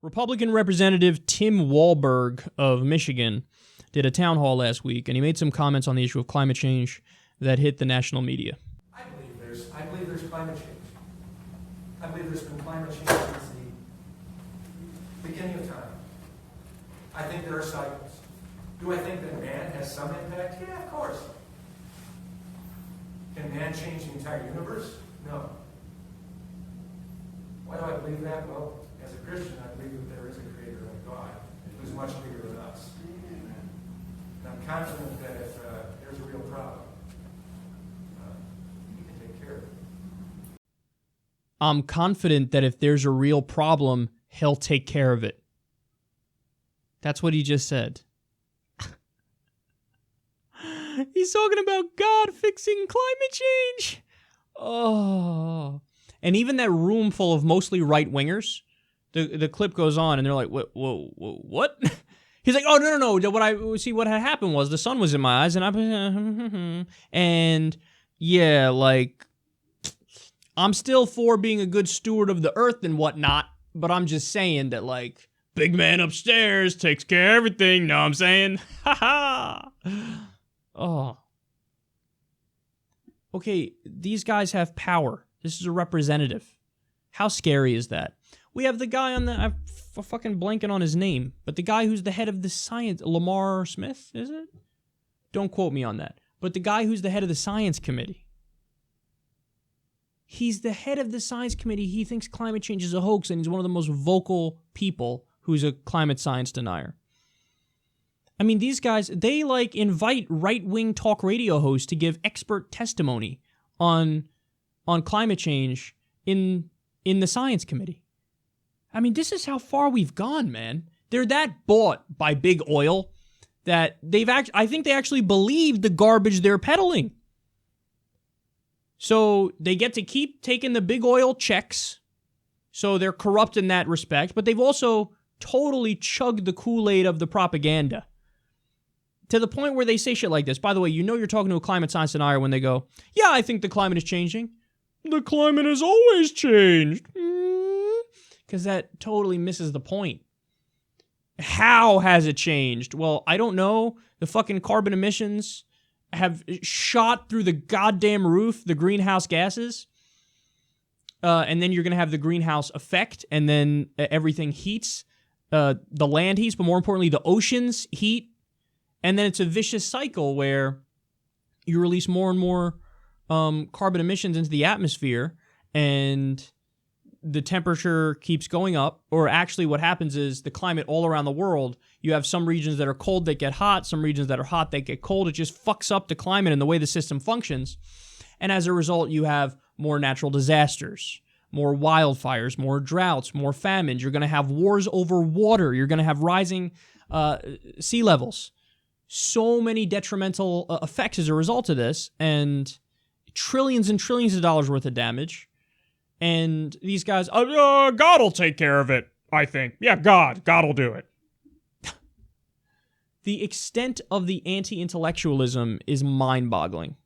Republican Representative Tim Walberg of Michigan did a town hall last week, and he made some comments on the issue of climate change that hit the national media. I believe there's climate change. I believe there's been climate change since the beginning of time. I think there are cycles. Do I think that man has some impact? Yeah, of course. Can man change the entire universe? No. Why do I believe that? Well, as a Christian, I believe that there is a creator and a God who's much bigger than us. And I'm confident that if there's a real problem, he can take care of it. I'm confident that if there's a real problem, he'll take care of it. That's what he just said. He's talking about God fixing climate change. Oh. And even that room full of mostly right-wingers, the clip goes on, and they're like, what? He's like, oh, no. What had happened was the sun was in my eyes, and and yeah, like, I'm still for being a good steward of the earth and whatnot, but I'm just saying that, like, big man upstairs takes care of everything, know what I'm saying? Ha ha! Oh. Okay, these guys have power. This is a representative. How scary is that? We have the guy on the... I'm fucking blanking on his name, but the guy who's the head of the science... Lamar Smith, is it? Don't quote me on that. But the guy who's the head of the science committee. He's the head of the science committee. He thinks climate change is a hoax, and he's one of the most vocal people who's a climate science denier. I mean, these guys, they, like, invite right-wing talk radio hosts to give expert testimony on climate change in the science committee. I mean, this is how far we've gone, man. They're that bought by big oil that I think they actually believe the garbage they're peddling. So they get to keep taking the big oil checks. So they're corrupt in that respect, but they've also totally chugged the Kool-Aid of the propaganda. To the point where they say shit like this. By the way, you know you're talking to a climate science denier when they go, yeah, I think the climate is changing. The climate has always changed. Because that totally misses the point. How has it changed? Well, I don't know. The fucking carbon emissions have shot through the goddamn roof, the greenhouse gases. And then you're going to have the greenhouse effect, and then everything heats. The land heats, but more importantly, the oceans heat. And then it's a vicious cycle where you release more and more carbon emissions into the atmosphere, and the temperature keeps going up. Or actually what happens is the climate all around the world, you have some regions that are cold that get hot, some regions that are hot that get cold. It just fucks up the climate and the way the system functions. And as a result, you have more natural disasters, more wildfires, more droughts, more famines. You're going to have wars over water. You're going to have rising sea levels. So many detrimental effects as a result of this, and trillions and trillions of dollars worth of damage. And these guys, God will take care of it, I think. Yeah, God will do it. The extent of the anti-intellectualism is mind-boggling.